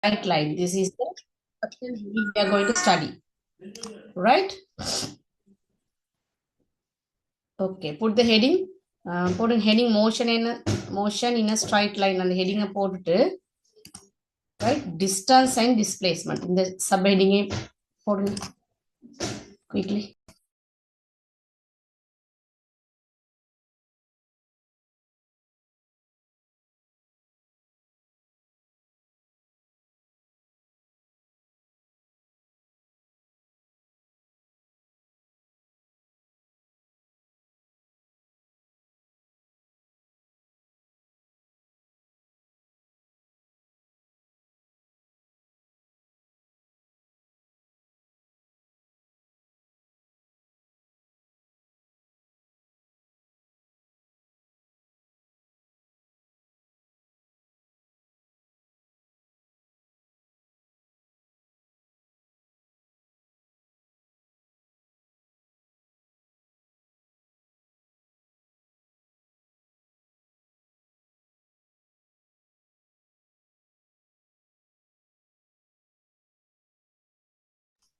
Straight line. This is the section we are going to study. Right? Okay. Put the heading. Put in heading motion in a straight line and the heading போட்டுட்டு right distance and displacement இந்த subheading போடுங்க quickly.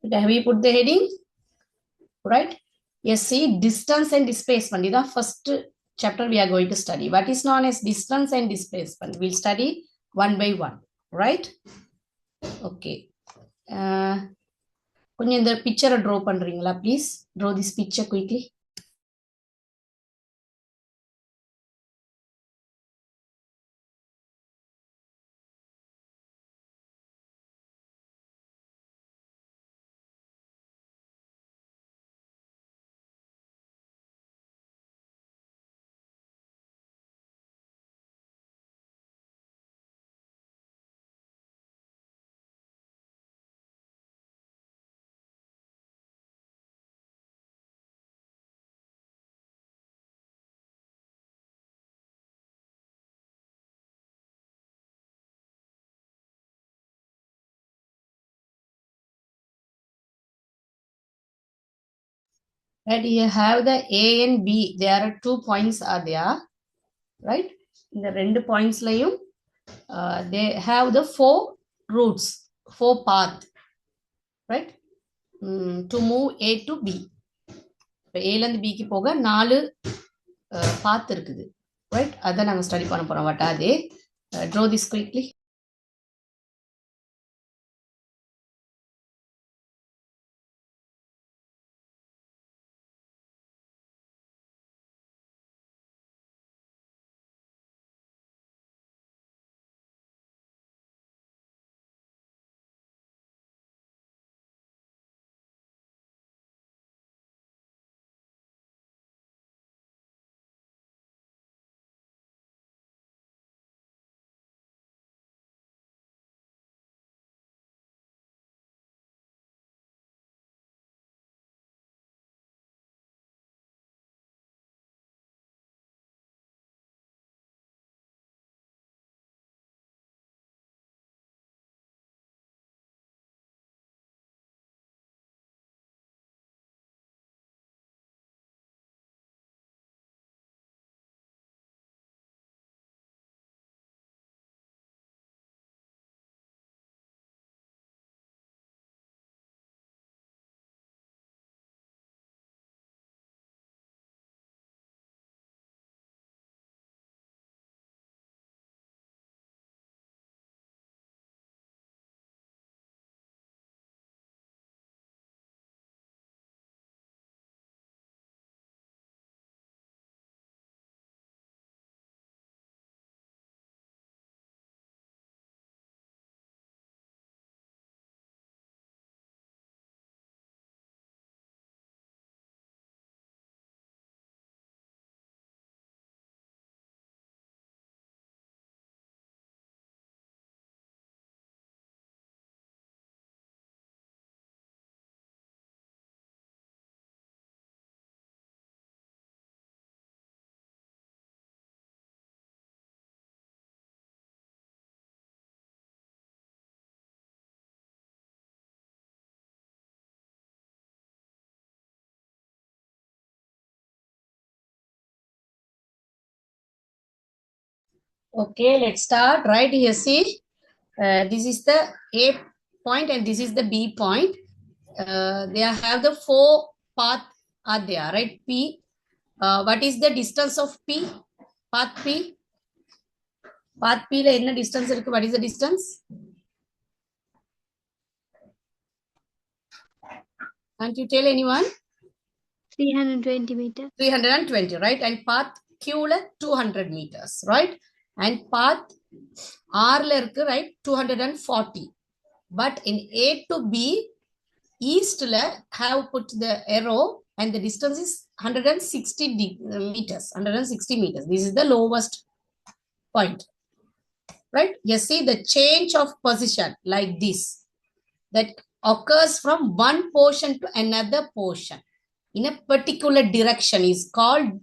Have we put the heading? Right? Yes, see, distance and displacement is the first chapter we are going to study. What is known as distance and displacement? We'll study one by one. Right? Okay. கொஞ்சம் இந்த பிக்சரை draw பண்றீங்களா please draw this picture quickly right you have the A and B there are 2 points are there right இந்த ரெண்டு பாயிண்ட்ஸ்லயும் they have the 4 routes 4 path right to move A to B இப்போ A ல இருந்து B க்கு போக 4 path இருக்குது right அத நாங்க ஸ்டடி பண்ண போறோம் what are they draw this quickly. Okay, let's start. Right here, see, This is the A point and this is the B point. They have the 4 path are there, right? P. What is the distance of P? Path P. Path P la enna distance irukku? What is the distance? Can't you tell anyone? 320 meters. 320, right? And path Q la 200 meters, right? And path R la irukku, right? 240. But in A to B, east la have put the arrow and the distance is 160 meters. 160 meters. This is the lowest point, right? You see the change of position like this that occurs from one portion to another portion in a particular direction is called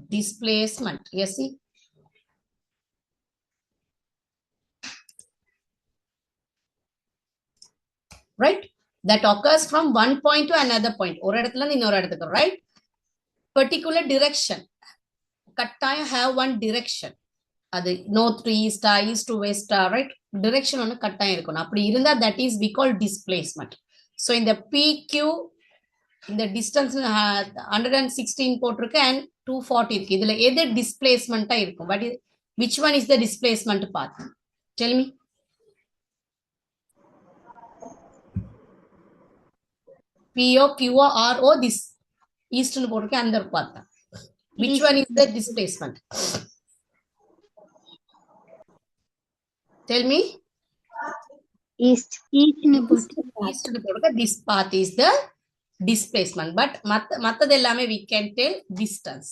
displacement. You see, right? That occurs from one point to another point. ஒரு இடத்துல இருந்து இன்னொரு இடத்துக்கு, right? Particular direction. கட்டாயம் have one direction. அது north to east, east to west, right? Direction ஒன்று கட்டாயம் இருக்கணும். அப்படி இருந்தா that is we call displacement. So in the PQ, இந்த distance 116 போட்டிருக்கு and 240 இருக்கு. இதுல எது displacement இருக்கும்? Which one is the displacement path? Tell me. PO, QO, RO, this east னு போட்டிருக்கு அந்த path. Which one is the displacement? Tell me. East. East னு போட்டிருக்கு. This path is the displacement. But மத்தது எல்லாமே we can tell distance.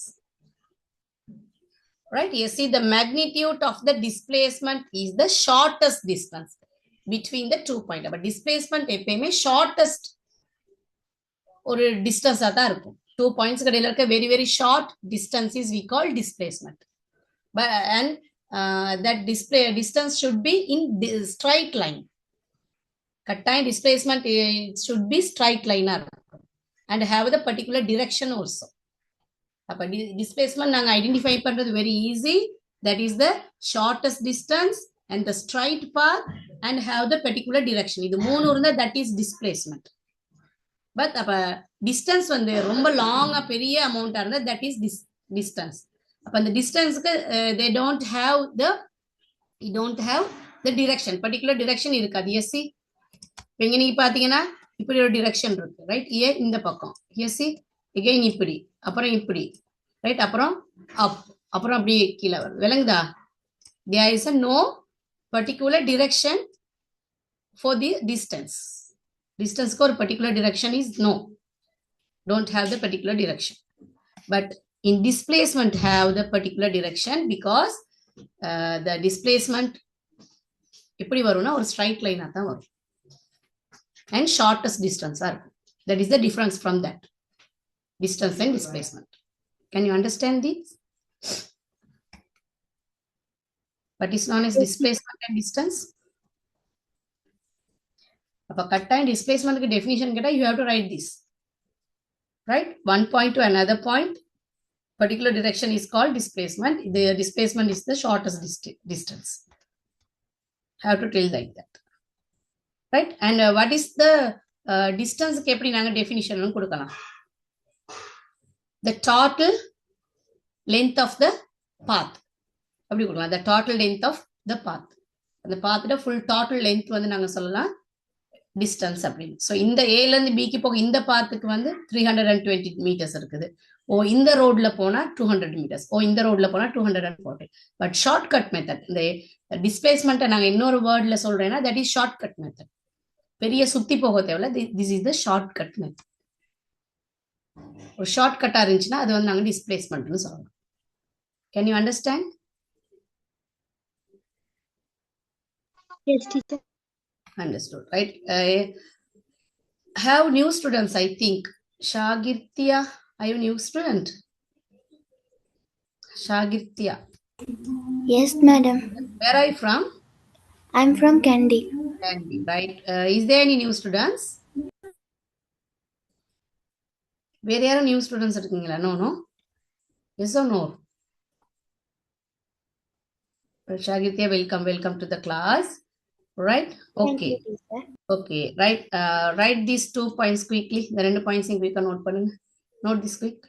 Right? You see the magnitude of the displacement is the shortest distance between the 2 points. But displacement எப்பயுமே shortest ஒரு distance தான் இருக்கும். 2 points கடையில இருக்க very very short distance is we call displacement. But and that distance should be in straight line. கட்டாயம் displacement should be straight line and have the particular direction also. அப்ப displacement நாங்க identify பண்றது very easy. That is the shortest distance and the straight path and have the particular direction. இது மூணு இருந்தா that is displacement. But அப்ப distance வந்து ரொம்ப லாங்கா பெரிய அமௌண்டா இருந்தா that is distance. அப்ப அந்த டிஸ்டன்ஸ்க்கு they don't have the direction, particular direction இருக்காது. Yes, see, இங்க நீங்க பாத்தீங்கன்னா இப்படி ஒரு டிரெக்ஷன் இருக்கு, ரைட்? ஏ இந்த பக்கம், yes, see, again இப்படி, அப்புறம் இப்படி, ரைட்? அப்புறம் அப், அப்புறம் அப்படியே கீழே வருது. விளங்குதா? There is a no particular direction for the distance. Distance க்கு ஒரு particular direction is no. Don't have the particular direction. But in displacement have the particular direction because the displacement எப்படி வரும்னா ஒரு straight line தான் வரும். And shortest distance are. That is the difference from that. Distance and displacement. Can you understand this? What is known as displacement and distance? அப்ப கட்டாயம் displacement definition கேட்டா you have to write this. Right? One point to another point. Particular direction is called displacement. The displacement is the shortest distance. Have to tell like that. Right? And what is the distance எப்படி நாங்க definition கொடுக்கலாம்? The total length of the path. அப்படி கொடுக்கலாம். The total length of the path. அந்த pathோட full total length வந்து நாங்க சொல்லலாம் distance அப்படின்னு. So இந்த A ல இருந்து B க்கு போக இந்த பாத்துக்கு வந்து 320 meters இருக்குது. ஓ இந்த ரோட்ல போனா 200 meters. ஓ இந்த ரோட்ல போனா 240. பட் ஷார்ட்கட் மெத்தட், இந்த டிஸ்பிளேஸ்மெண்ட்டை நாங்க இன்னொரு வேர்ட்ல சொல்றேன்னா தட் இஸ் ஷார்ட்கட் மெத்தட். பெரிய சுத்தி போக தேவையில்ல. This is the shortcut method. ஒரு ஷார்ட்கட்டா இருந்துச்சுன்னா அது வந்து நாங்க டிஸ்பிளேஸ்மெண்ட்னு சொல்லலாம். Can you understand? Yes, teacher. Understood, right? Have new students, I think. Shagirtia, are you new student? Shagirtia. Yes, madam. Where are you from? I'm from Kandy. Kandy, right? Is there any new students? Where are new students இருக்கீங்களா? No, no. Yes or no? Shagitya, welcome to the class. Right? Thank you, Okay. teacher. Okay. Write these 2 points quickly. The 2 points quick note பண்ணுங்க. Note this quick.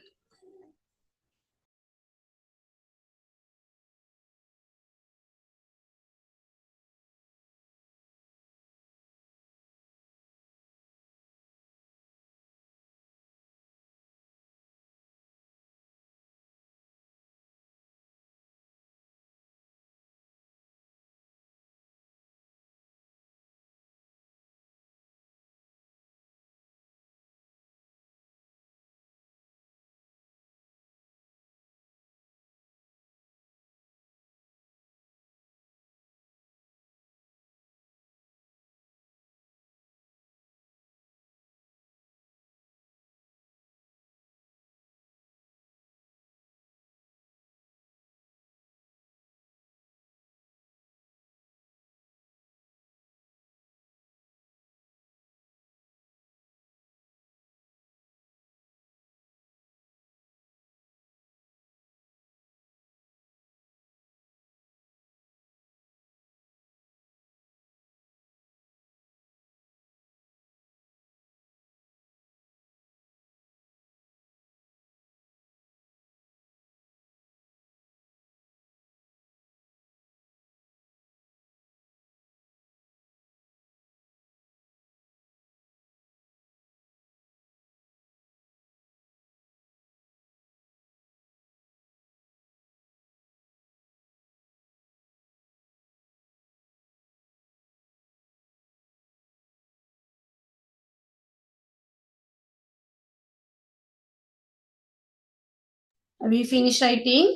Have you finished writing?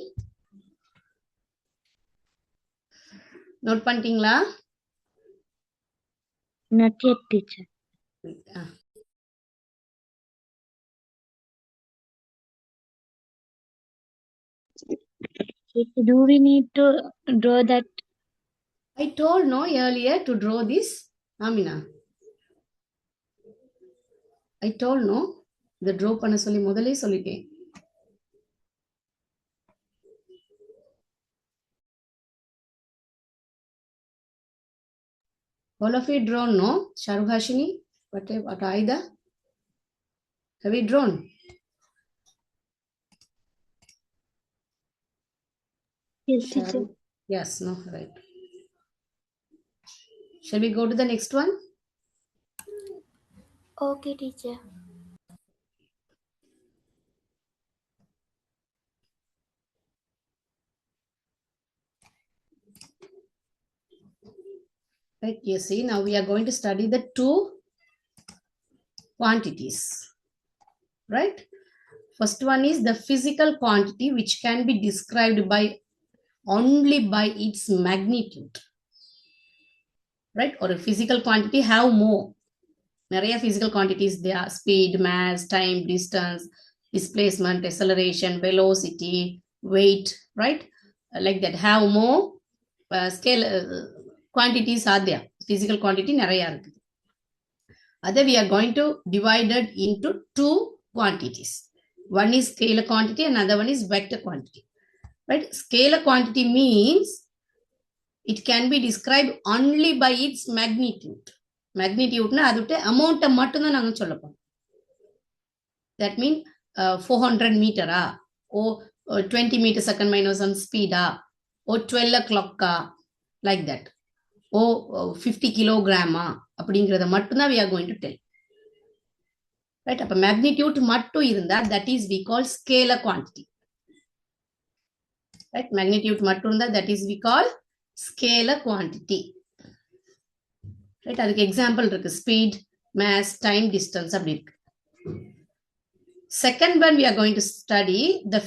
Note பண்ணிட்டீங்களா? Not yet, teacher. Do we need to draw that? I told no earlier to draw this. Amina. I told no. The draw பண்ண சொல்லி முதலே சொல்லிட்டேன். All of you drawn, no? Sharuhashini, what Aida? Have you drawn? Yes, teacher. Yes, no, right. Shall we go to the next one? Okay, teacher. Right, you see, now we are going to study the two quantities. Right? First one is the physical quantity which can be described by only by its magnitude. Right? Or a physical quantity have more. நிறைய physical quantities there are speed, mass, time, distance, displacement, acceleration, velocity, weight, right? Like that have more scale quantities are there. Physical quantity நிறைய இருக்கு. Other we are going to divide it into two quantities. One is scalar quantity, another one is vector quantity. Right? Scalar quantity means it can be described only by its magnitude. Magnitude na adute amount மட்டும் தான் நாங்க சொல்ல போறோம். That means 400 meter or 20 meter second minus 1 speed or 12 o'clock like that. Or 50 kilogram அப்படிங்கறத மட்டும் தான் we are going to tell. Right? அப்ப magnitude மட்டும் இருந்தா that is we call scalar quantity. Right? Magnitude மட்டும் இருந்தா that is we call scalar quantity. Right? அதுக்கு example இருக்கு speed, mass, time, distance அப்படி இருக்கு. Second one we are going to study the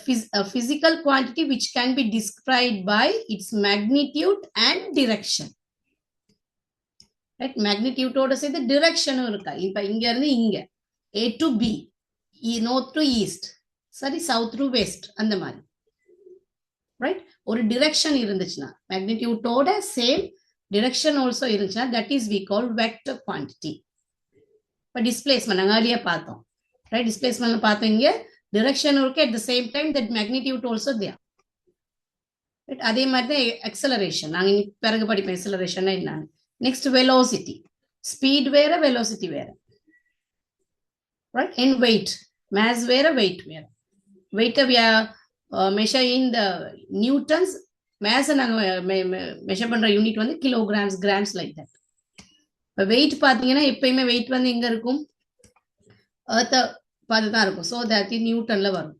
physical quantity which can be described by its magnitude and direction. Right? Magnitude ஓட சேர்த்து direction இருக்கா. இப்ப இங்க இருந்து இங்க A to B, north to east, sorry south to west அந்த மாதிரி. Right? ஒரு direction இருந்துச்சுன்னா magnitude ஓட same direction also இருந்துச்சுன்னா that is we call vector quantity. இப்ப displacement நாங்க earlier பார்த்தோம். Right? Displacement பார்த்தோம் இங்க direction இருக்கு at the same time that magnitude also there. Right? அதே மாதிரி தான் acceleration. நாங்க இனி பிறகு படிப்போம் acceleration என்னன்னு. Next velocity. Speed வேற velocity வேற. Right? And weight. Mass வேற weight வேற. Weight we are measuring the newtons. Mass நாங்க measure பண்ற யூனிட் வந்து kilograms, grams like that. இப்போ வெயிட் பார்த்தீங்கன்னா எப்பயுமே வெயிட் வந்து எங்க இருக்கும், எர்த்தை பார்த்து தான் இருக்கும். ஸோ தட் நியூட்டன்ல வரும்.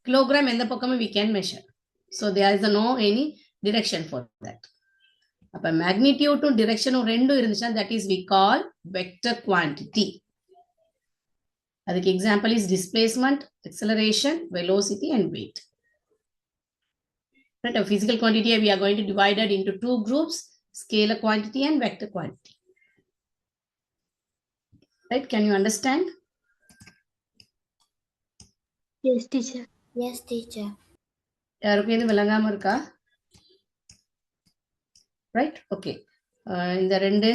கிலோகிராம் எந்த பக்கமும் we can measure. So there is no any direction for that. அப்போ மேக்னிடியூட்டும் டிரெக்ஷனும் ரெண்டும் இருந்துச்சுன்னா that is we call vector quantity. அதுக்கு example is displacement, acceleration, velocity and weight. Right? A physical quantity we are going to divide it into two groups, scalar quantity and vector quantity. Right? Can you understand? Yes, teacher. Yes, teacher. யாருக்கும் இது விளங்காம இருக்கா? Right? Okay. இந்த ரெண்டு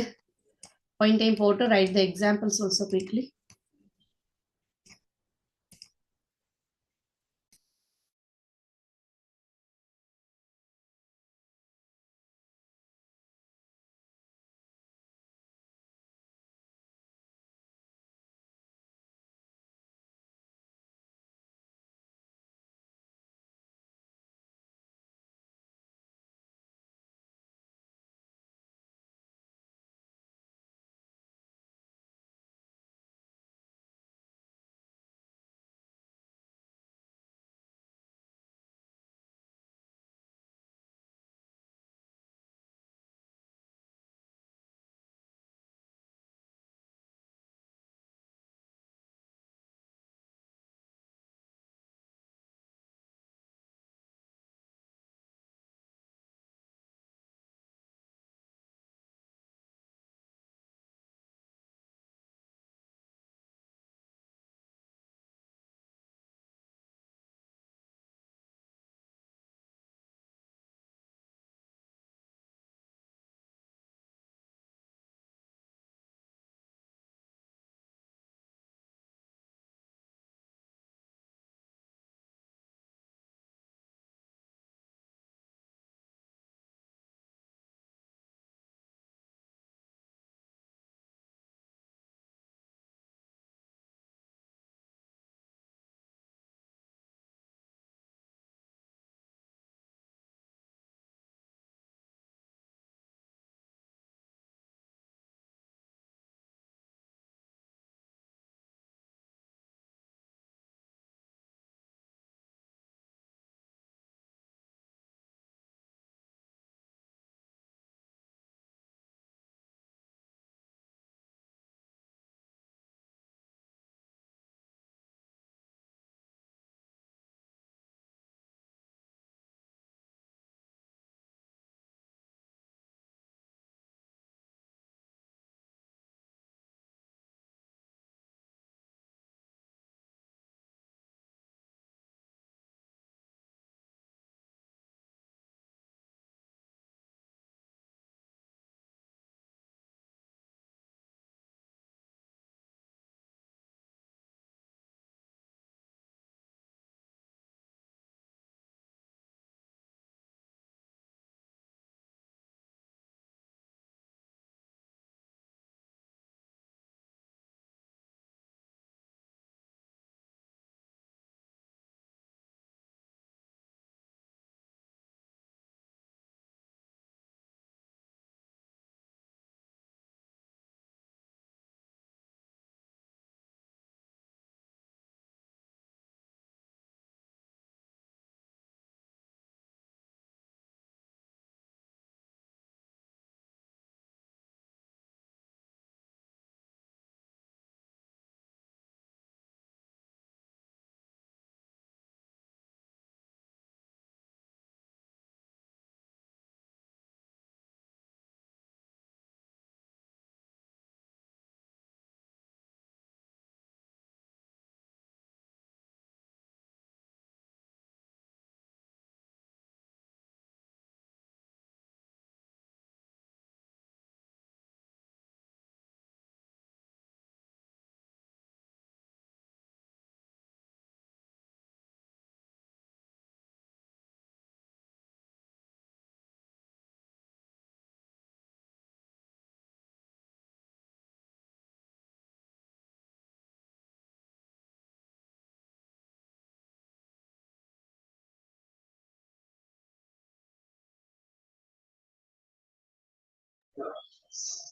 பாயிண்டையும் போட்டு write the examples also quickly.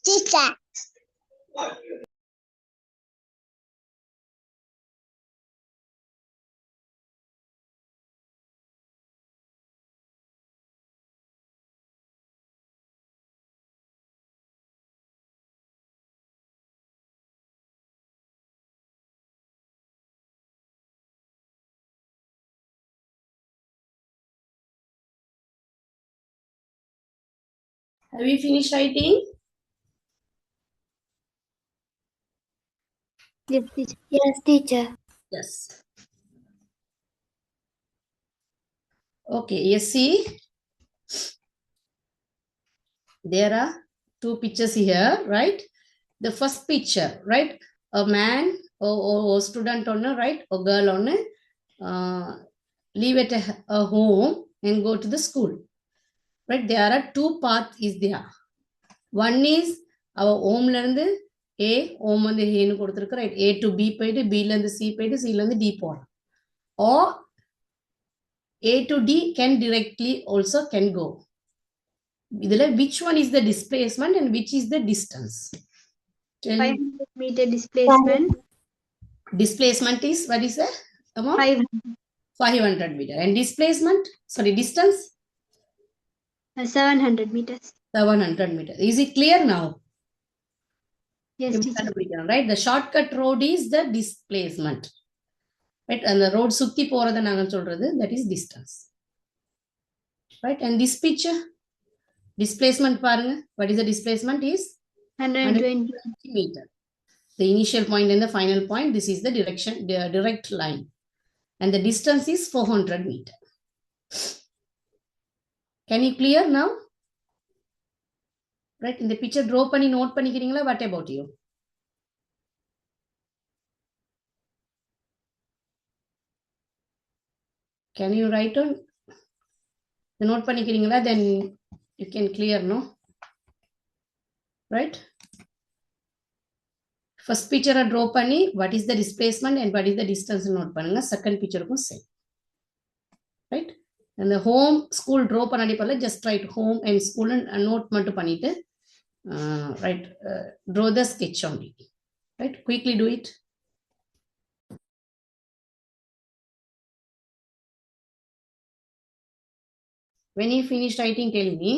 Teacher. Have you finished writing? Yes, teacher. Yes, teacher. Yes. Okay, yes, see, there are two pictures here, right? The first picture, right? A man or student on a right, or girl on a leave at a home and go to the school, right? There are two paths is there. One is our home learned A, home on the hen right? A to B paid, B and the C paid, C and the D port. Or A to D can directly also can go. Which one is the displacement and which is the distance? Tell 500-meter displacement. displacement is what is the amount? 500 meter. And displacement, sorry, distance? 700 meters. 700 meter. Is it clear now? Yes, teacher. Right? The shortcut road is the displacement. Right? And the road சுத்தி போறத நாங்க சொல்றது, that is distance. Right? And this picture, displacement பாருங்க. What is the displacement is? 120 meter. The initial point and the final point, this is the direction, the direct line. And the distance is 400 meter. Can you clear now? Right? In the picture draw பண்ணி note பண்ணிக்கிறீங்களா? What about you? Can you write on the note பண்ணிக்கிறீங்களா? Then you can clear, no? Right? First picture draw பண்ணி what is the displacement and what is the distance note பண்ணுங்க. Second picture க்கும் same. Right? And the home school draw பண்ணாடி பரல, just write home and school and note மட்டும் பண்ணிட்டு right, draw the sketch only. Right? Quickly do it. When you finish writing, tell me.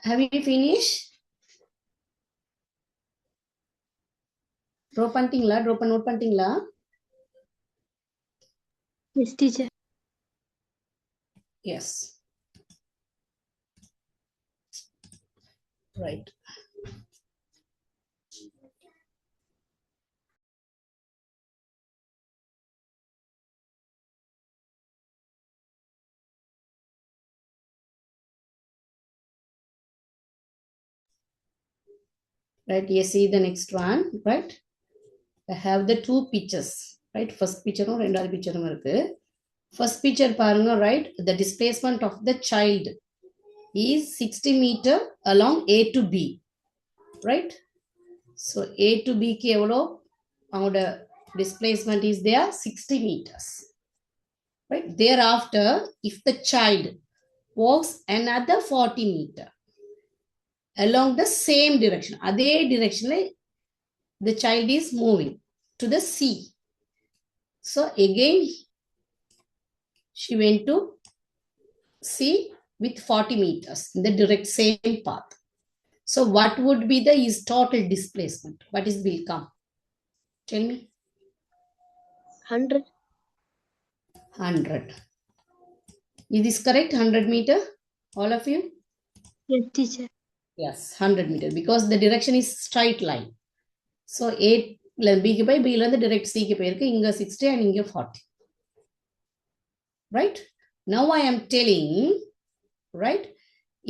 Have you finished? Draw pantingla, draw note pantingla. Yes, teacher. Yes. Right. Right, you see the next one, right? I have the two pictures, right? First picture or another picture. First picture, right? The displacement of the child is 60 meter along A to B, right? So A to B ki evlo our displacement is there 60 meters, right? Thereafter, if the child walks another 40 meter along the same direction, adhe direction the child is moving to the C. So again, she went to C with 40 meters in the direct same path. So what would be the his total displacement? What is will come? Tell me. 100. 100. Is this correct? 100 meter? All of you? Yes, teacher. Yes, 100 meter because the direction is straight line. So A B by B the direct C inga 60 and inga 40. Right? Now I am telling, right?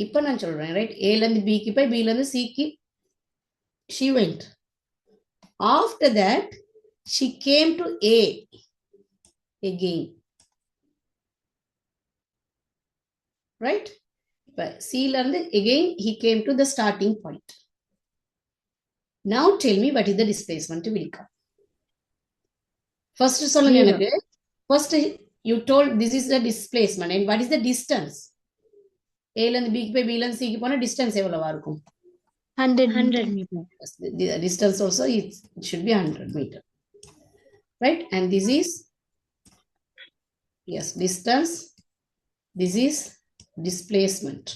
இப்போ நான் சொல்றேன், right? A இருந்து B க்கு போய் B இருந்து C க்கு she went. After that, she came to A again. Right? But C இருந்து again he came to the starting point. Now tell me what is the displacement will come. First சொல்லுங்க எனக்கு. First you told this is the displacement and what is the distance? A இருந்து B க்கு போய் B இருந்து C க்கு போனா distance எவ்வளவா இருக்கும்? 100 meter. The distance also it should be 100 meter. Right? And this is, yes, distance. This is displacement.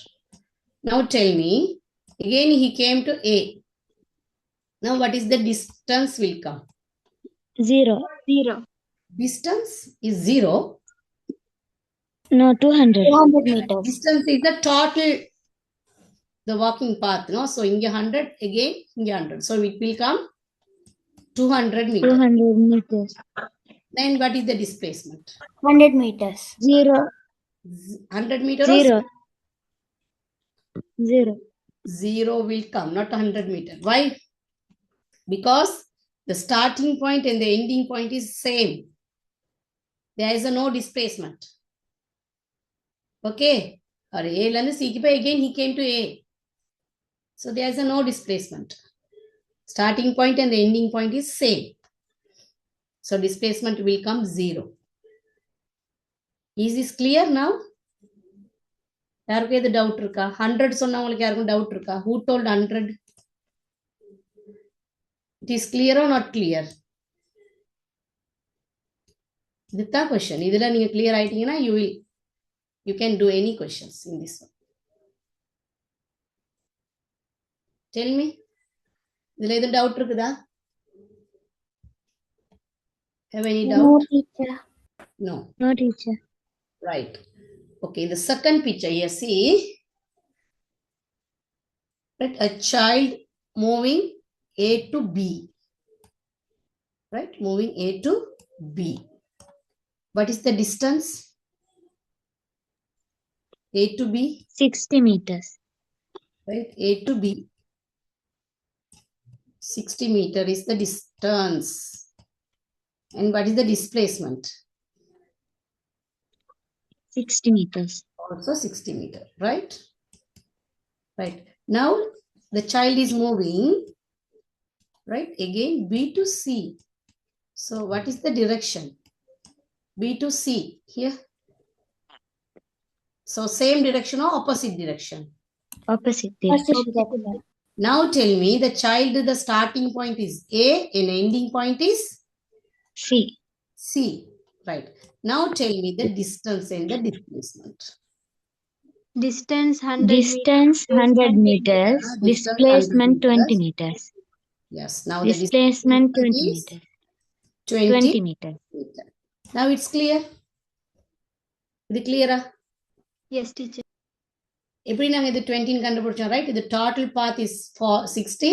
Now tell me, again he came to A. Now what is the distance will come? 0. Distance is 0. No, 200. 200 meters. Distance is the total, the walking path. No? So inge 100, again inge 100. So it will come 200 meters. 200 meters. Then what is the displacement? 100 meters. 0. 100 meters? 0. 0. 0 will come, not 100 meter. Why? Because the starting point and the ending point is same. There is a no displacement. Okay. Or A lanu C ki again he came to A. So there is a no displacement. Starting point and the ending point is same. So displacement will come 0. Is this clear now? யாருக்கு எது doubt இருக்கா? 100 சொன்னவங்களுக்கு யாருக்கும் doubt இருக்கா? Who told 100? It is clear or not clear? இதுதான் question. இதுல நீங்க clear ஆயிட்டீங்கன்னா you can do any questions in this one. Tell me. இதுல எது டவுட் இருக்குதா? Have any doubt? No, teacher. No. No, teacher. Right. Okay, the second picture here, see, right, a child moving A to B, right, moving A to B. What is the distance? A to B, 60 meters. right, A to B, 60 meter is the distance. And what is the displacement? 60 meters. Also 60 meter, right? Right. Now the child is moving, right? Again, B to C. So what is the direction? B to C here. So same direction or opposite direction? Opposite direction. Opposite. Now tell me the child, the starting point is A and ending point is C. C. Right. Now tell me the distance and the displacement. Distance 100 Distance 100 meters. Distance 100 Displacement 20 meters. meters. Yes. Now the Displacement 20 is meters. 20 20 meters. meter. Now it's clear. இது clear-ஆ? Yes, teacher. எப்படி நாங்க இது 20 கண்டுபிடிச்சோம், right? இது total path is 60,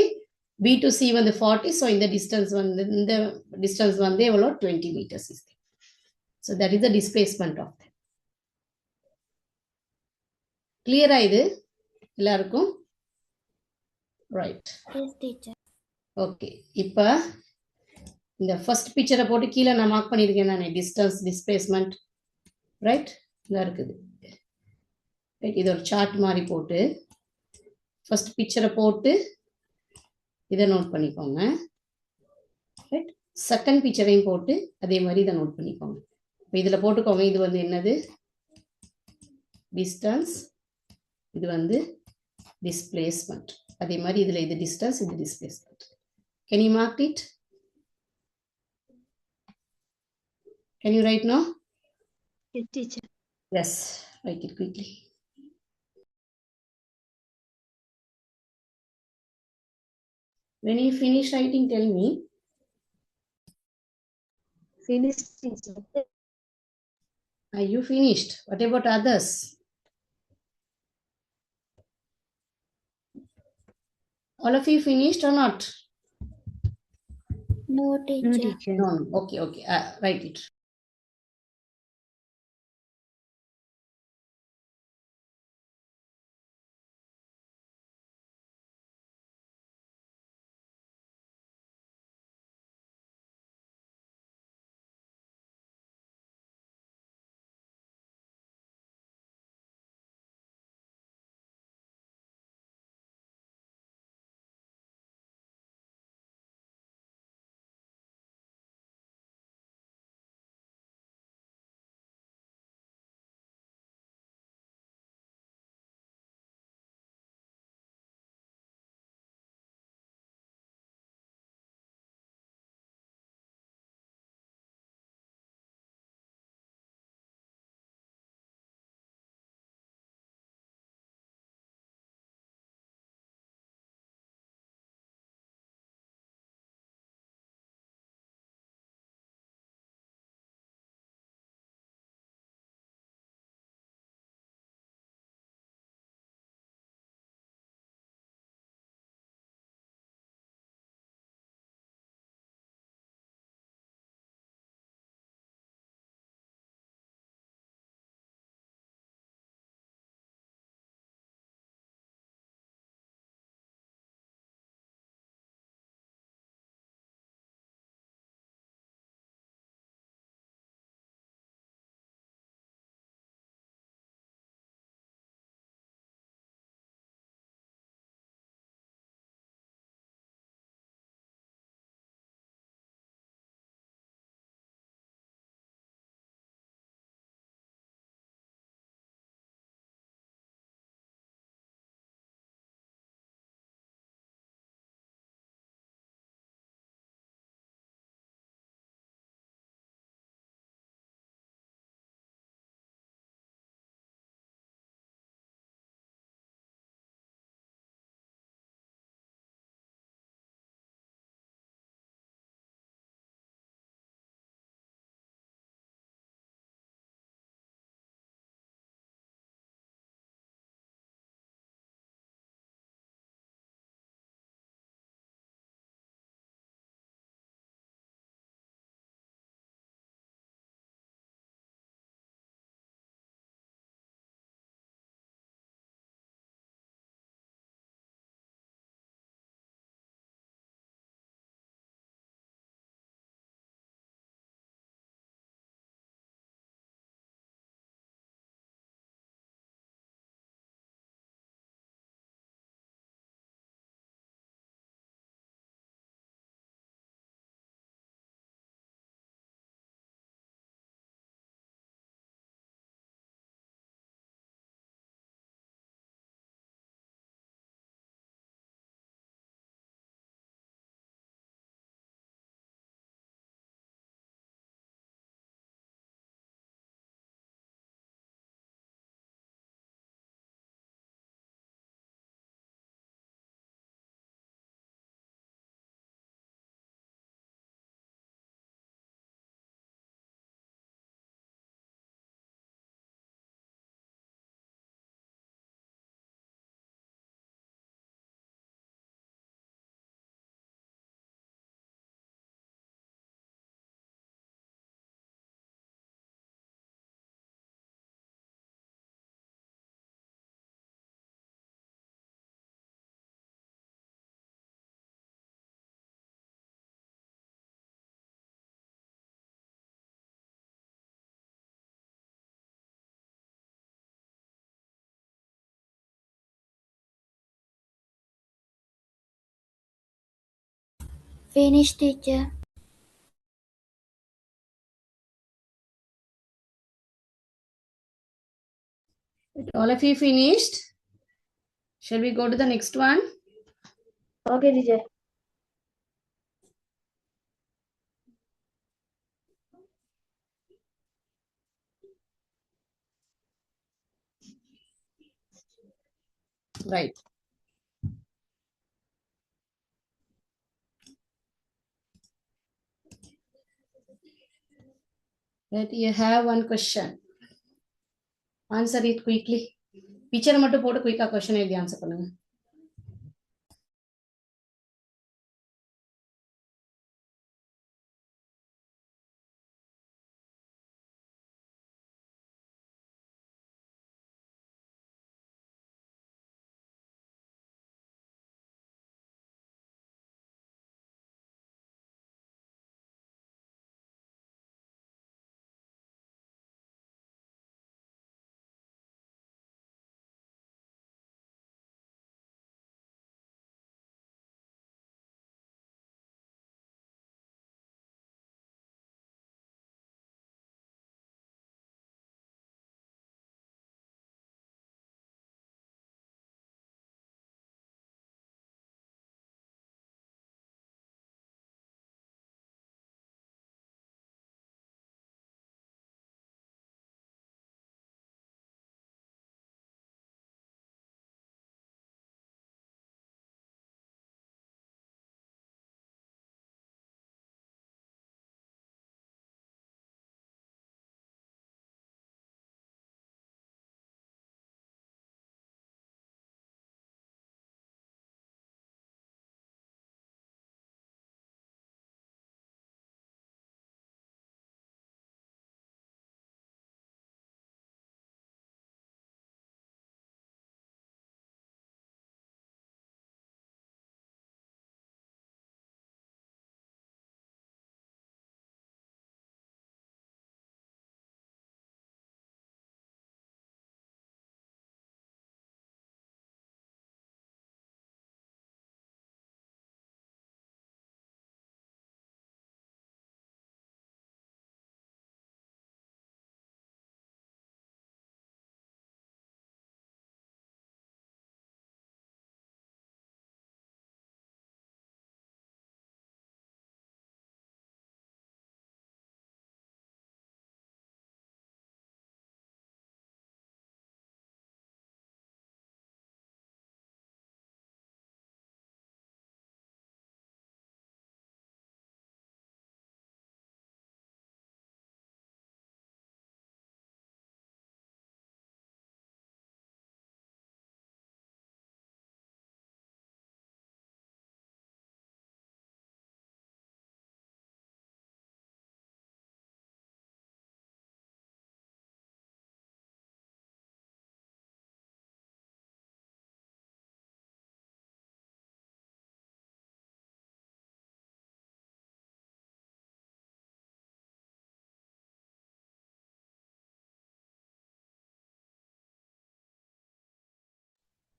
B to C வந்து 40, so இந்த distance வந்து எவ்வளோ? 20 meters is there. So that is the displacement of that. Clear-ஆ இது எல்லாருக்கும்? ரைட். Yes, teacher. ஓகே, இப்போ இந்த ஃபர்ஸ்ட் பிக்சரை போட்டு கீழே நான் மார்க் பண்ணியிருக்கேன் தானே, டிஸ்டன்ஸ் டிஸ்பிளேஸ்மெண்ட், ரைட்? இதாக இருக்குது. ரைட், இது ஒரு சார்ட் மாதிரி போட்டு ஃபர்ஸ்ட் பிக்சரை போட்டு இதை நோட் பண்ணிக்கோங்க. ரைட், செகண்ட் பிக்சரையும் போட்டு அதே மாதிரி இதை நோட் பண்ணிக்கோங்க. இப்போ இதில் போட்டுக்கோங்க, இது வந்து என்னது? டிஸ்டன்ஸ், இது வந்து டிஸ்பிளேஸ்மெண்ட். அதே மாதிரி இதில் இது டிஸ்டன்ஸ், இது displacement. Can you mark it? Can you write now? Yes, teacher. Yes, write it quickly. When you finish writing, tell me. Finish, teacher. Are you finished? What about others? All of you finished or not? No, No, teacher. teacher. No. Okay, okay. Write it. Finish, teacher. All of you finished? Shall we go to the next one? Okay, teacher. Right. Let you have one question. Answer it quickly. Picture மட்டும் போட்டு குயிக்கா question எழுதி answer பண்ணுங்க.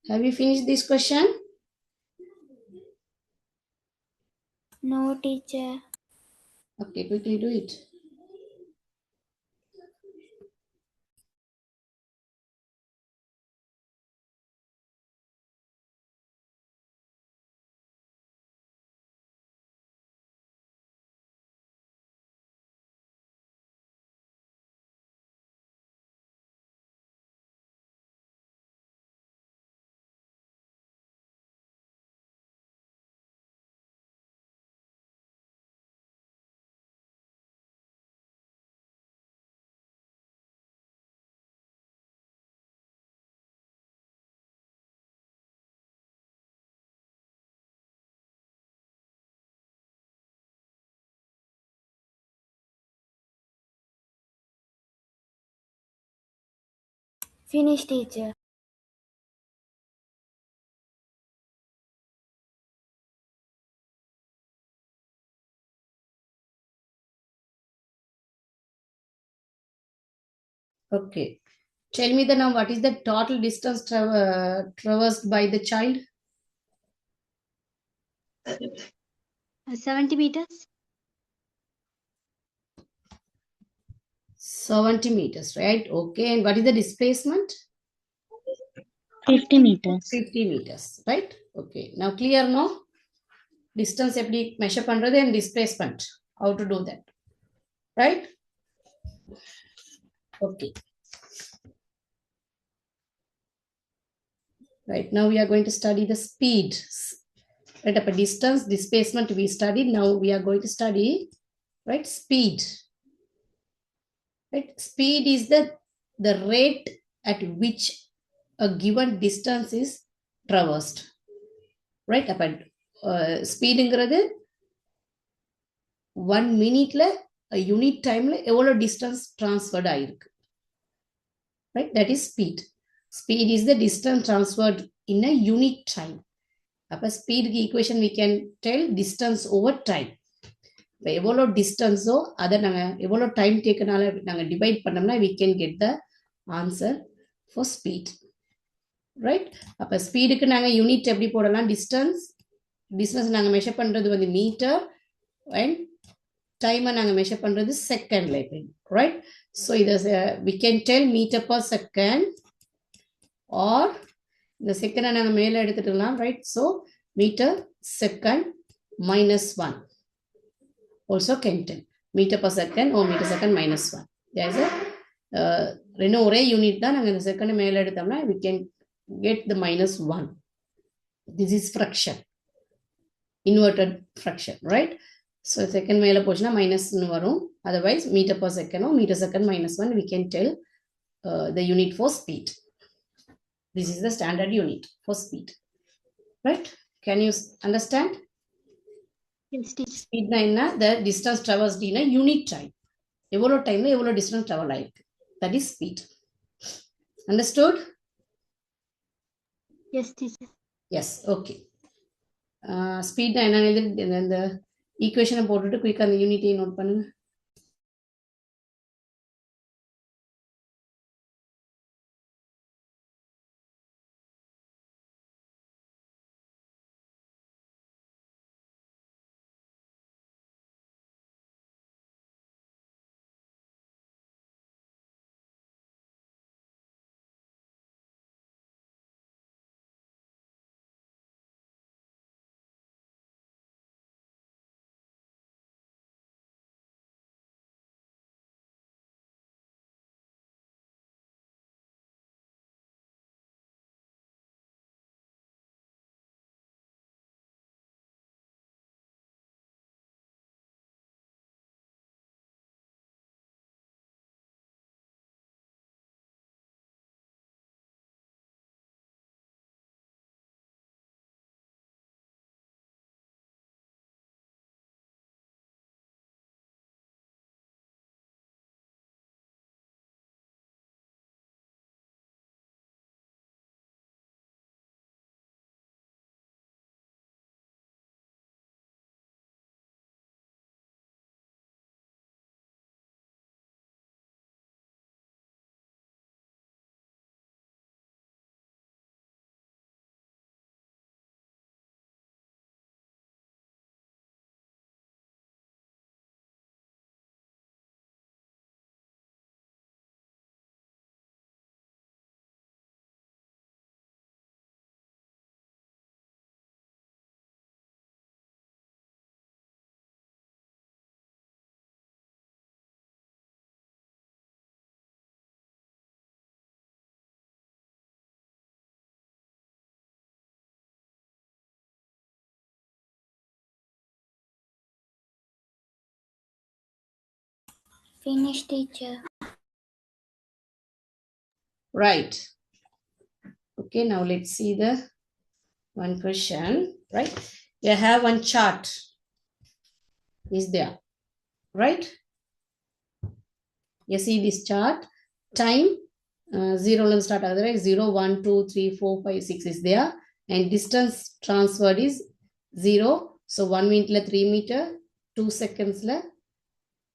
Have you finished this question? No, teacher. Okay, quickly do it. Finish, teacher. Okay. Tell me the now what is the total distance traversed by the child? 70 meters. 70 meters, right? Okay, and what is the displacement? 50 meters. 50 meters, right? Okay, now clear, no? Distance எப்படி measure பண்றது and displacement, how to do that, right? Okay, right, now we are going to study the speed, right? Up a distance, displacement we studied. Now we are going to study, right, speed, right? Speed is the rate at which a given distance is traversed, right? Up speedங்கிறது 1 minute unit டைம்ல எவ்வளவு distance transferred ஆயிருக்கு, right? That is speed. Speed is the distance transferred in a unit time. அப்ப ஸ்பீடுக்கு equation we can tell distance over time. இப்போ எவ்வளோ டிஸ்டன்ஸோ அதை நாங்கள் எவ்வளோ time டேக்கனால நாங்கள் டிவைட் பண்ணோம்னா we can get the answer for speed, right? அப்போ ஸ்பீடுக்கு நாங்கள் யூனிட் எப்படி போடலாம்? டிஸ்டன்ஸ் நாங்கள் மெஷர் பண்ணுறது வந்து மீட்டர் அண்ட் டைமை நாங்கள் மெஷர் பண்ணுறது செகண்ட்ல, right? So இது we can tell meter per second or இந்த செகண்டை நாங்கள் மேலே எடுத்துக்கலாம், right? So meter second minus 1 also can tell meter per second or meter second minus 1. There is a ரெண்டும் ஒரே யூனிட் தான். நாங்கள் இந்த செகண்டை மேலே எடுத்தோம்னா we can get the minus 1. This is fraction, inverted fraction, right? So second மேலே போச்சுன்னா மைனஸ்னு வரும். Otherwise meter per second or meter second minus 1 we can tell the unit for speed. This is the standard unit for speed, right? Can you understand? Yes, teacher. Speed na enna? The distance traversed in a unit time. எவ்வளோ டைம்ல எவ்வளோ distance travel ஆயிருக்கு, that is speed. Understood? Yes, teacher. Yes, okay. Speed na enna இந்த ஈக்குவேஷனை போட்டுட்டு குயிக்காக அந்த யூனிட்டை நோட் பண்ணுங்க. Finish, teacher. Right. Okay, now let's see the one question, right? You have one chart is there, right? You see this chart, time 0 and start other, right? 0, 1, 2, 3, 4, 5, 6 is there, and distance transferred is 0. So 1 minute 3 meter, 2 seconds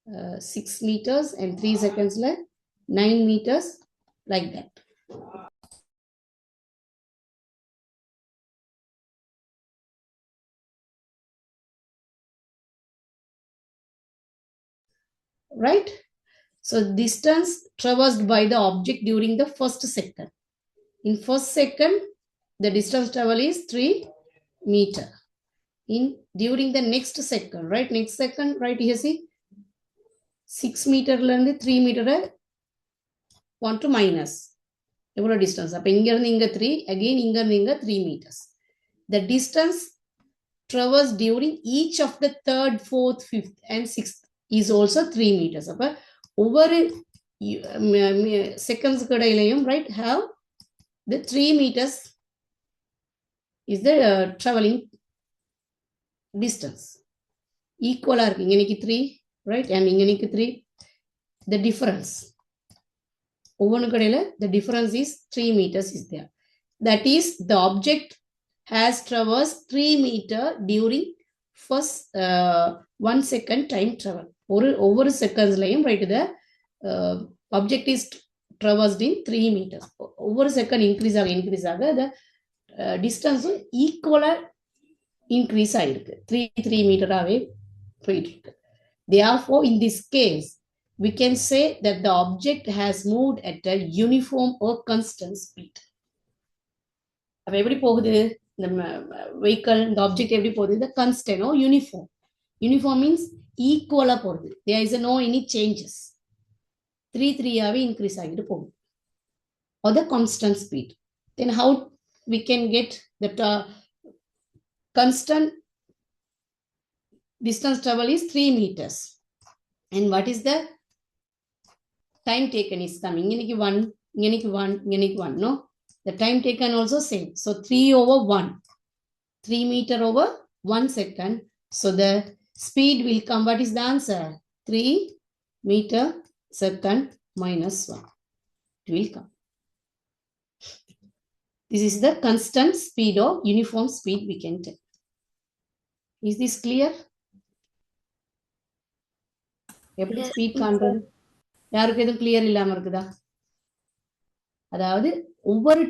6 meters, and 3 seconds 9 meters, like that. right? So distance traversed by the object during the first second. In first second, the distance travel is 3 meter. In during the next second, right? Next second, right here see 6 meter and 3 meter want to minus. எவ்வளோ distance? அப்போ இங்கிருந்து இங்க 3, again இங்கிருந்து இங்க 3 meters. The distance traversed during each of the third, fourth, fifth and sixth is also 3 meters. அப்போ ஒவ்வொரு seconds கடையிலையும், right, have the 3 meters is the traveling distance. Equal இருக்கு. இங்க 3, right, and இங்க 3. The difference. ஒவ்வொன்று கடையில் the difference is 3 meters is there. That is, the object has traversed 3 meter during first 1 second time travel. ஒவ்வொரு செகண்ட்ஸ்லையும், right, the object is traversed in 3 meters. ஒவ்வொரு second increase ஆக the distance ஈக்குவலா increase ஆயிருக்கு. 3 மீட்டராகவே போயிட்டு இருக்கு. Therefore, in this case, we can say that the object has moved at a uniform or constant speed. அப்ப எப்படி போகுது இந்த vehicle, இந்த object எப்படி போகுது? The constant or uniform. Uniform means ஈக்குவலா போகுது. There is no any changes. 3 ஆவே இன்க்ரீஸ் ஆகிட்டு போகுது. Or the constant speed. Then how we can get that constant distance travel is 3 meters. And what is the time taken is coming. Inganiki 1, no? The time taken also same. So 3 over 1. 3 meter over 1 second. So the speed will come. What is the answer? 3 meter second minus 1. It will come. This is the constant speed or uniform speed we can take. Is this clear? எப்படி speed காண்றது? யாருக்கு எதுவும் clear இல்லாம இருக்குதா? அதாவது ஒவ்வொரு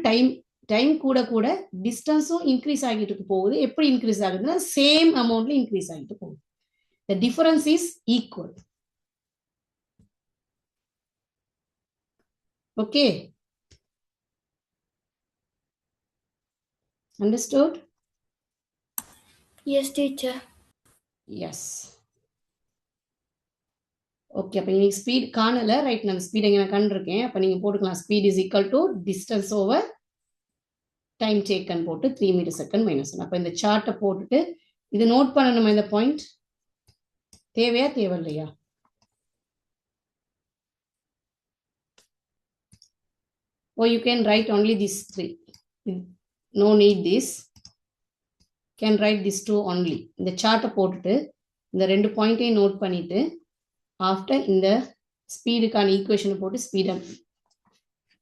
time கூட டிஸ்டன்ஸும் increase ஆகிட்டு போகுது. எப்படி இன்க்ரீஸ் ஆகுதுன்னா சேம் அமௌண்ட்ல இன்க்ரீஸ் ஆகிட்டு போகுது. The difference is equal. Okay. Understood? Yes, teacher. Yes. Okay, அப்போ நீங்கள் ஸ்பீட் காணலை, ரைட்? நான் ஸ்பீட் எங்கே நான் கண்டிருக்கேன். அப்போ நீங்கள் போட்டுக்கலாம் speed is equal to distance over time taken போட்டு 3 மீட்டர் செகண்ட் மைனஸ் 1. அப்போ இந்த சார்ட்டை போட்டுட்டு இது நோட் பண்ணணுமா? இந்த பாயிண்ட் தேவையா தேவையில்லையா? Or you can write only these 3. No need this. Can write this 2 only. இந்த சார்ட்டை போட்டுட்டு இந்த 2 பாயிண்ட்டையும் நோட் பண்ணிட்டு ஆஃப்டர் இந்த ஸ்பீடுக்கான ஈக்குவேஷனை போட்டு ஸ்பீடை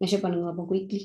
மெஷர் பண்ணுங்க அப்போ quickly.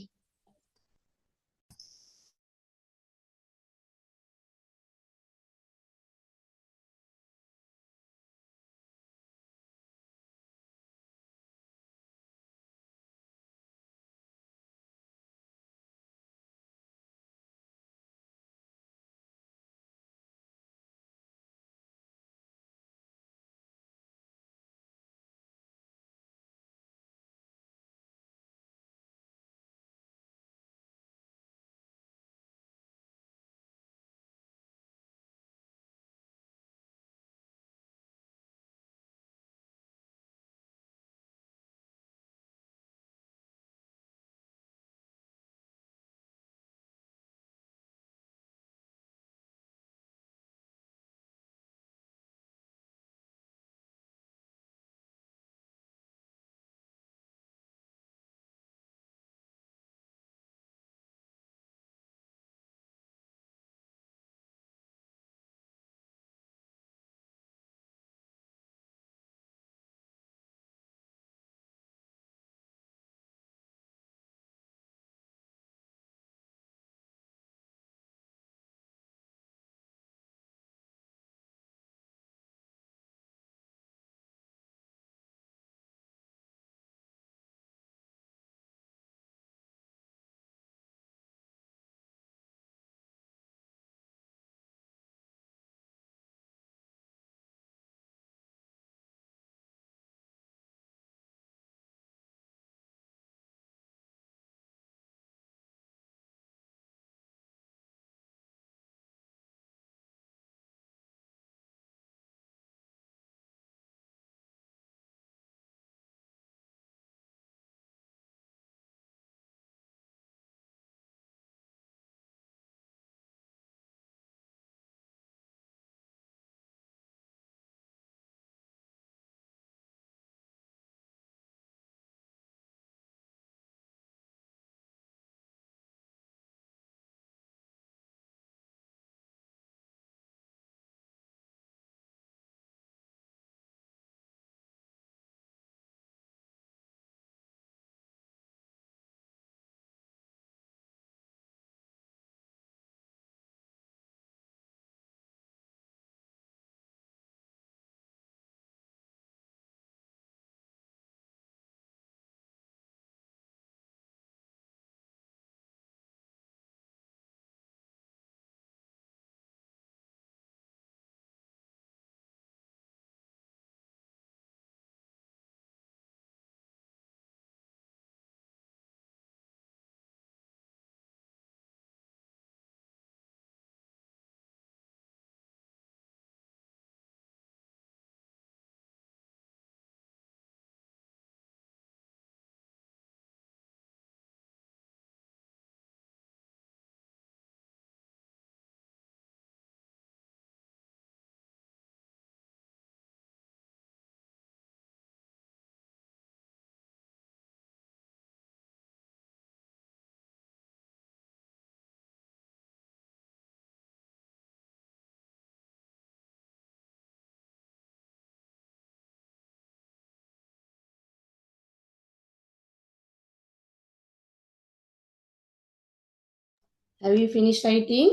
Have you finished writing?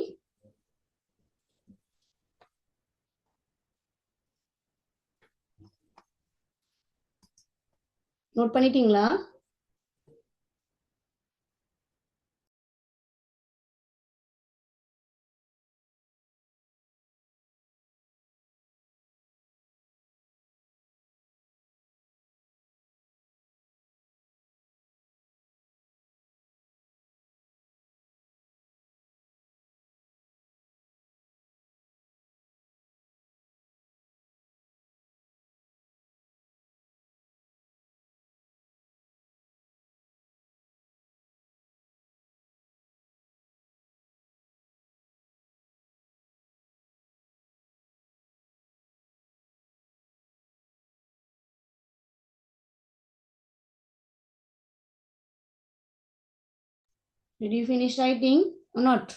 Note பண்ணிட்டீங்களா? Did you finish writing or not?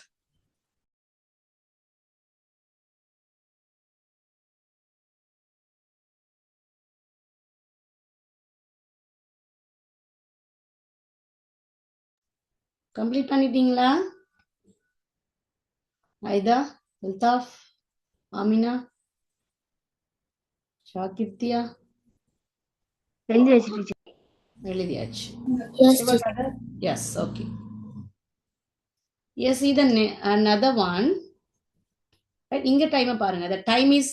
Complete பண்ணிட்டீங்களா? Aida, Altaf, Amina, Shakitya, எழுதியாச்சு டீச்சர். எழுதியாச்சு. Yes, teacher. Yes, okay. Yes, see the another one. Right, inga time பாருங்க. The time is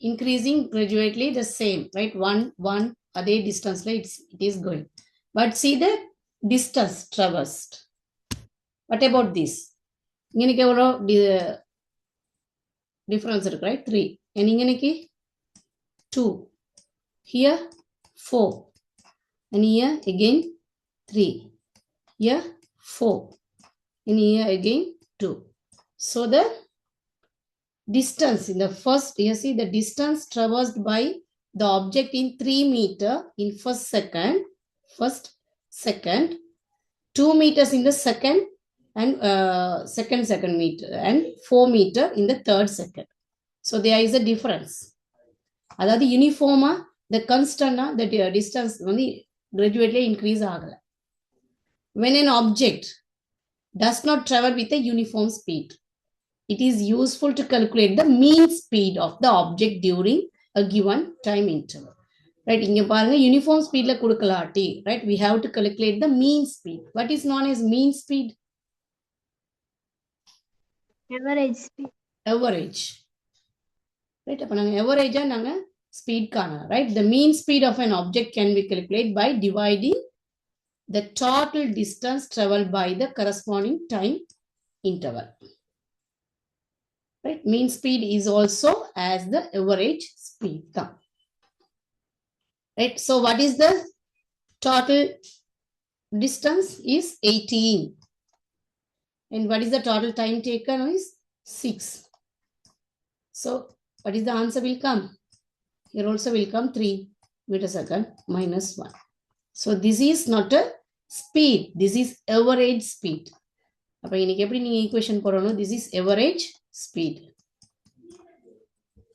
increasing gradually the same, right? One, அதே distance it is going. But see the distance traversed. What about this? இங்கனைக்கு எவ்வளோ difference இருக்கு, right? 3. And இங்கனைக்கு 2. Here 4. And here again 3. Here 4. And here again 2. So the distance in the first, you see the distance traversed by the object in 3 meter in first second, 2 meters in the second, and second meter, and 4 meter in the third second. So there is a difference. அதாவது யூனிஃபார்மா the constant the distance வந்து gradually increase ஆகல. When an object does not travel with a uniform speed, it is useful to calculate the mean speed of the object during a given time interval. Right, இங்க பாருங்க uniform speedல கொடுக்கலாட்டி, right, we have to calculate the mean speed. What is known as mean speed? Average speed. Average. Right, அப்ப நாங்க average நாங்க speed காணலாம். Right, the mean speed of an object can be calculated by dividing the total distance traveled by the corresponding time interval. Right, mean speed is also as the average speed. Right, so what is the total distance is 18, and what is the total time taken is 6. So what is the answer will come? Here also will come 3 meter second minus 1. So this is not a speed, this is average speed. அப்ப இன்னைக்கு எப்படி நீங்க equation போடணும்? This is average speed.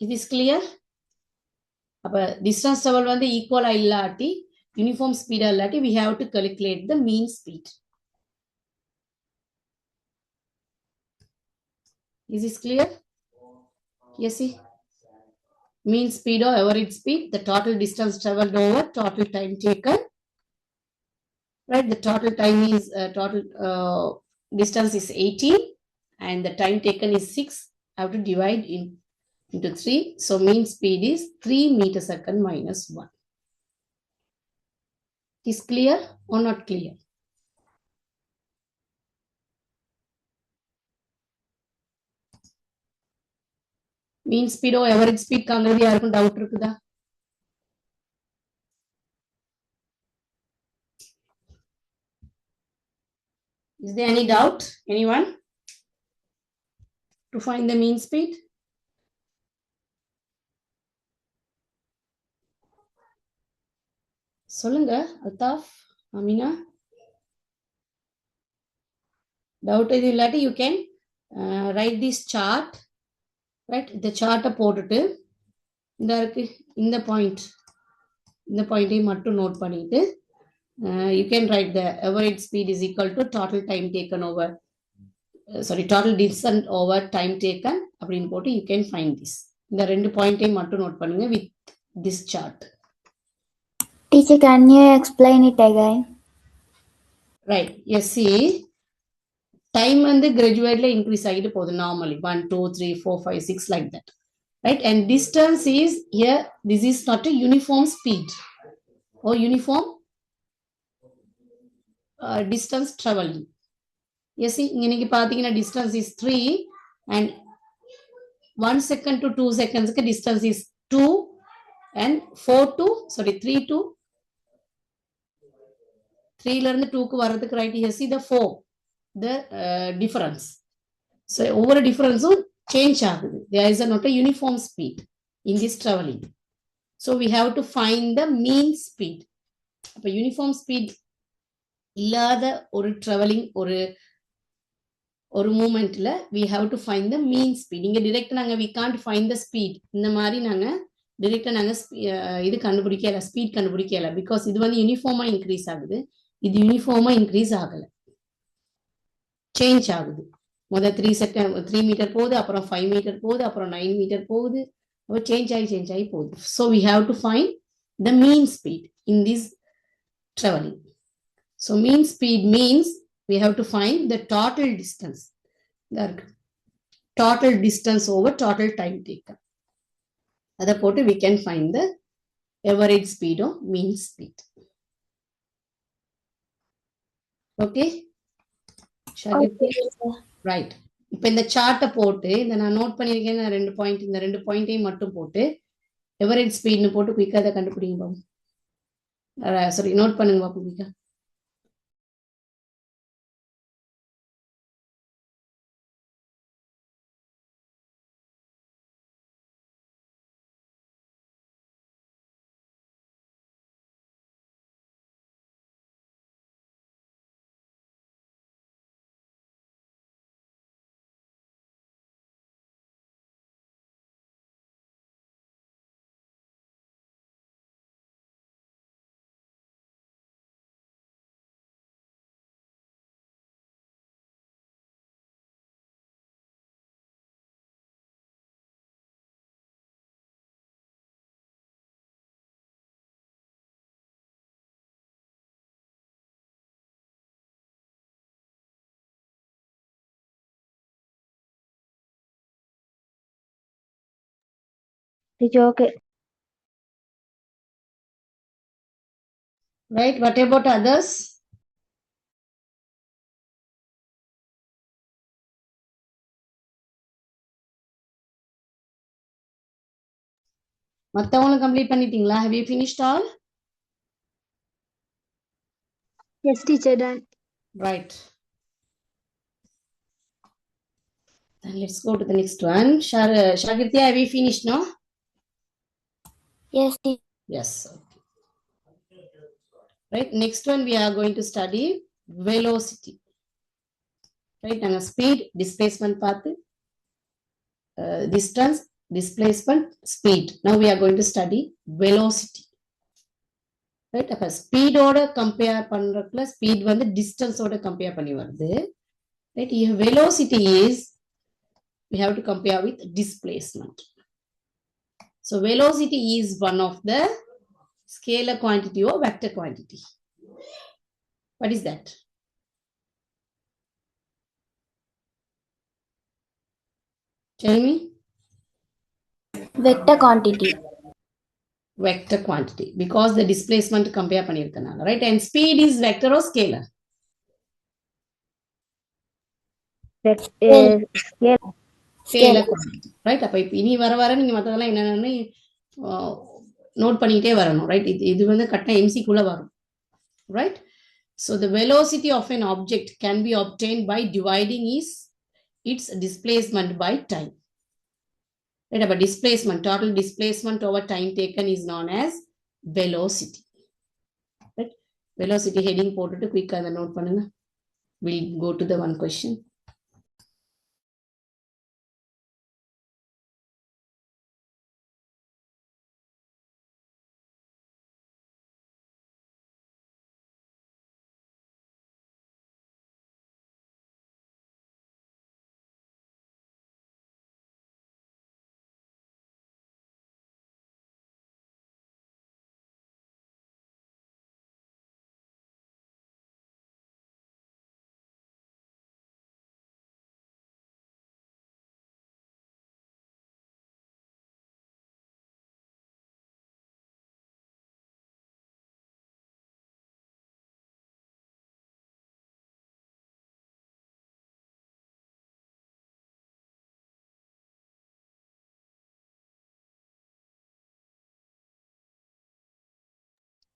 It is clear? அப்ப distance travel வந்து ஈக்குவலா இல்லாட்டி, uniform speedo இல்லாட்டி, we have to calculate the mean speed. Is this clear? Yes, see? Mean speed or average speed, the total distance traveled over total time taken. Right, the total time is distance is 18 and the time taken is 6. I have to divide into 3. So mean speed is 3 meter second minus 1. Is clear or not clear? Mean speed or average speed காங்கிறது யாருக்கும் doubt இருக்குதா? Is there any doubt? Anyone? To find the mean speed? சொல்லுங்க Altaf, Amina. Doubt எதுவும் இல்லாட்டி you can write this chart. Right, இந்த சார்ட்டை போட்டுட்டு இந்த இருக்கு இந்த பாயிண்டையும் மட்டும் நோட் பண்ணிட்டு you can write the average speed is equal to total time taken over total distance over time taken அப்படின்னு போட்டு you can find this. இந்த ரெண்டு பாயிண்டையும் மட்டும் நோட் பண்ணுங்க with this chart. Teacher, can you explain it again? Right. Yes, see, time வந்து gradually increase ஆகிட்டு போகுது normally 1 2 3 4 5 6 like that, right? And distance is here, this is not a uniform speed or uniform distance traveling. Yes, see, இங்க நீங்க பாத்தீங்கன்னா distance is 3 and 1 second to 2 seconds distance is 2 and 3 to 3 ல இருந்து 2 க்கு வரதுக்கு right here see the 4 the difference. So over a difference change ஆகுது. There is not a uniform speed in this traveling. So we have to find the mean speed. அப்ப uniform speed இல்லாத ஒரு traveling ஒரு மூமெண்ட்ல we have to find the mean speed. இங்க டைரக்டா நாங்க we can't find the speed. இந்த மாதிரி நாங்க டைரக்டா நாங்க இது கண்டுபிடிக்கல, ஸ்பீட் கண்டுபிடிக்கல because இது வந்து யூனிஃபார்மா இன்க்ரீஸ் ஆகுது, இது யூனிஃபார்மா இன்க்ரீஸ் ஆகல, சேஞ்ச் ஆகுது. முதல் 3 மீட்டர் போகுது, அப்புறம் 5 மீட்டர் போகுது, அப்புறம் 9 மீட்டர் போகுது, அப்புறம் சேஞ்ச் ஆகி போகுது. So we have to find the mean speed in this traveling. So mean speed means we have to find the total distance. The total distance over total time taken. அதை போட்டு we can find the average speed or mean speed. Okay? Right. இப்போ இந்த சார்ட்டை போட்டு இந்த நான் note பண்ணியிருக்கேன் இந்த ரெண்டு பாயிண்டையும் மட்டும் போட்டு எவரேஜ் ஸ்பீட்னு போட்டு குயிக்கா அதை கண்டுபிடிங்க பாபு. சாரி, நோட் பண்ணுங்க பாபு குயிக்கா. Teacher, okay. Right. What about others? மத்தவங்களும் கம்ப்ளீட் பண்ணிட்டீங்களா? Have you finished all? Yes, teacher, done. Right. Then let's go to the next one. Shagirti, have you finished, no? Yes, teacher. Yes. Right. Next one we are going to study velocity. Right. நாங்க speed, displacement பார்த்து distance, displacement, speed. Now we are going to study velocity. Right. அப்ப speed ஓட compare பண்றதுல speed வந்து distance ஓட compare பண்ணி வருது. Right. Here velocity is we have to compare with displacement. So velocity is one of the scalar quantity or vector quantity. What is that? Tell me. Vector quantity. Vector quantity because the displacement compare பண்ணிருக்கனால, right? And speed is vector or scalar? Scalar quantity, right? அப்ப இப்ப இனி வர நீங்க மத்ததெல்லாம் என்னன்னு note பண்ணிட்டே வரணும், right? இது வந்து கரெக்ட்டா MC குள்ள வரும், right? So the velocity of an object can be obtained by dividing its displacement by time. Right? But displacement, total displacement over time taken is known as velocity. Right? Velocity heading போட்டுட்டு quick அந்த note பண்ணுங்க. We'll go to the one question.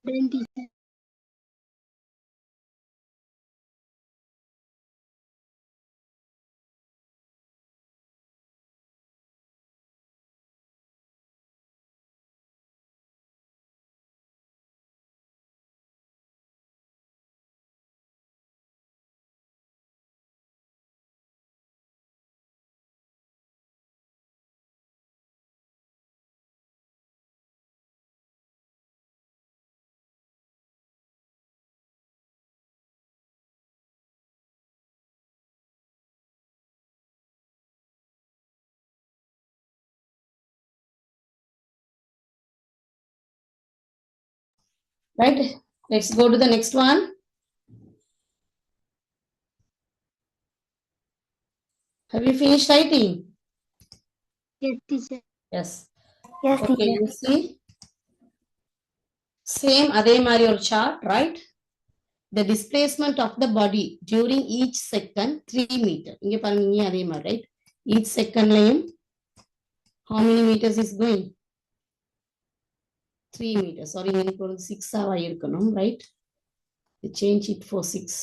Then teacher. Right? Let's go to the next one. Have you finished writing? Yes, teacher. Yes. Yes, Okay, teacher. you see. Same அதே மாதிரி ஒரு chart, right? The displacement of the body during each second 3 meter. இங்க பாருங்க இங்க அதே மாதிரி, right? Each second லையும் how many meters is going? 3 meters. Sorry, எனக்கு ஒரு 6 ஆவா இருக்கணும், right? Change it for 6.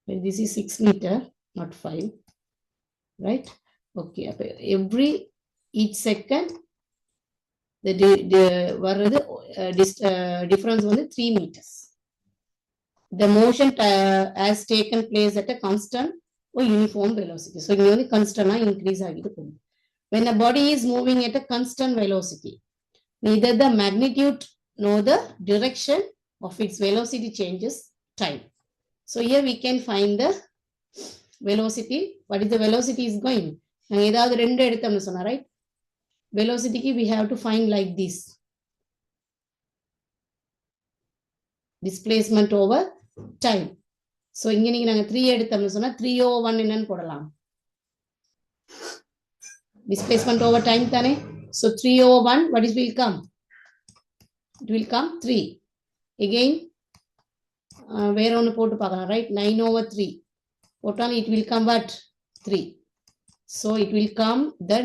Well, this is 6 meter, not 5, right? Okay, every each second the வர்றது difference வந்து 3 meters. The motion has taken place at a constant or uniform velocity. So இங்க வந்து constant increase ஆகிட்டு போகும். When a body is moving at a constant velocity, neither the magnitude nor the direction of its velocity changes time. So here we can find the velocity. What is the velocity is going? நாங்க ஏதாவது ரெண்டு எடுத்தோம்னு சொன்னா, right? Velocity we have to find like this. Displacement over time. So இங்க நீங்க நாங்க 3 எடுத்தோம்னு சொன்னா 3 over 1 என்னன்னு போடலாம். Displacement over time தானே. So 3 over 1, what is will come? It will come 3. Again, வேற ஒன்று போட்டு பார்க்கலாம், right? 9 over 3. போட்டாலும் it will come what? 3. So it will come the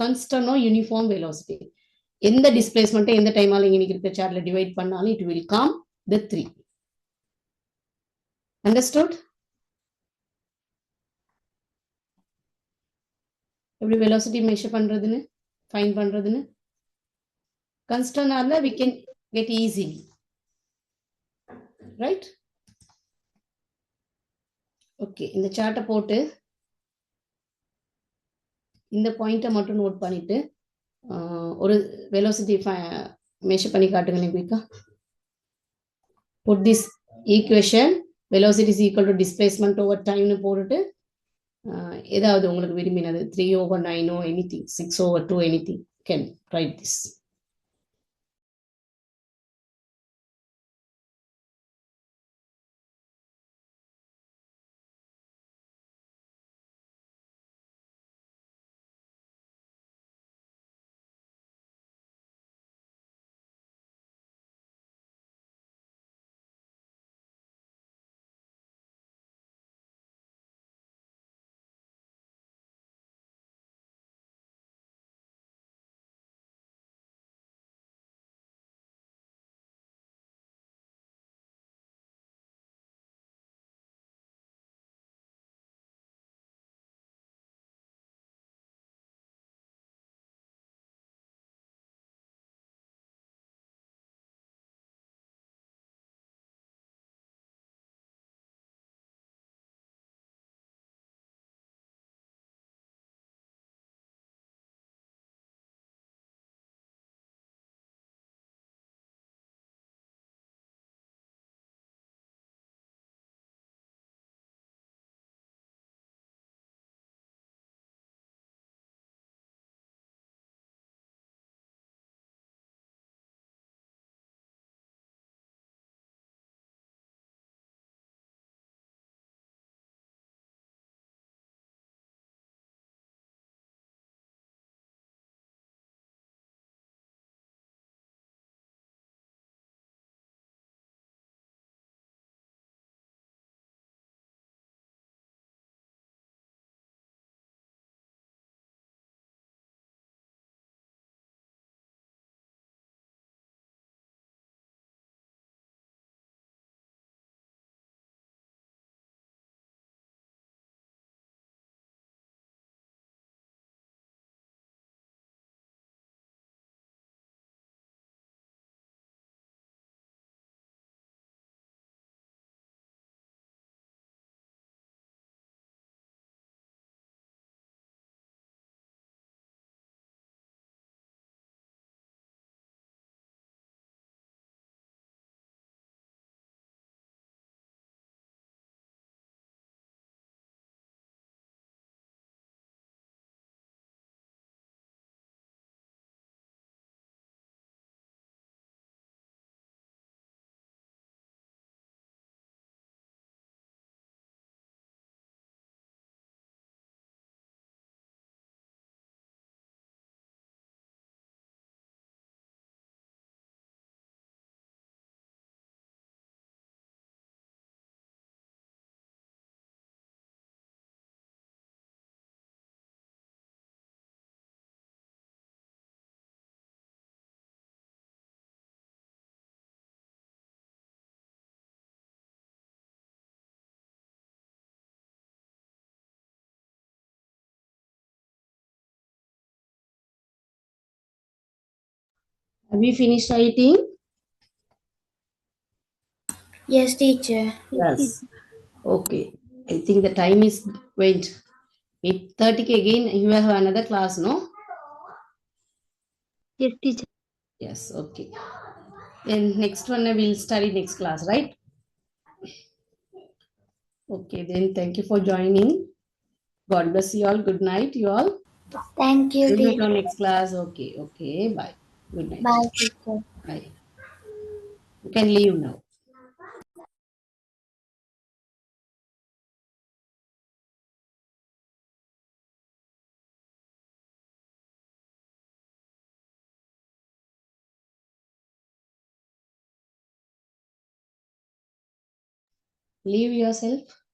constant or uniform velocity. எந்த displacement எந்த டைமால இங்க இருக்கிற சார்ட்ல டிவைட் பண்ணாலும் it will come the 3. Understood? எப்படி velocity measure பண்றதுன்னு, find பண்றதுன்னு? Constant ஆனா we can get easily. Right? Okay, இந்த சார்ட்டை போட்டு இந்த பாயிண்ட்டை மட்டும் நோட் பண்ணிட்டு ஒரு velocity measure பண்ணி காட்டுங்களேன் குயிக்கா. Put this equation, velocity is equal to displacement over time னு போட்டுட்டு ஏதாவது உங்களுக்கு விரும்பினது 3 over 9 or anything, 6 over 2, anything, can write this. Have you finished writing? Yes, teacher. Yes. Okay. I think the time is went. 8:30 again. You have another class, no? Yes, teacher. Yes. Okay. Then next one I will study next class, right? Okay. Then thank you for joining. God bless you all. Good night, you all. Thank you, We'll meet teacher. on next class. Okay. Okay. Bye. Good night. Bye, teacher. Bye. You can leave now. Leave yourself.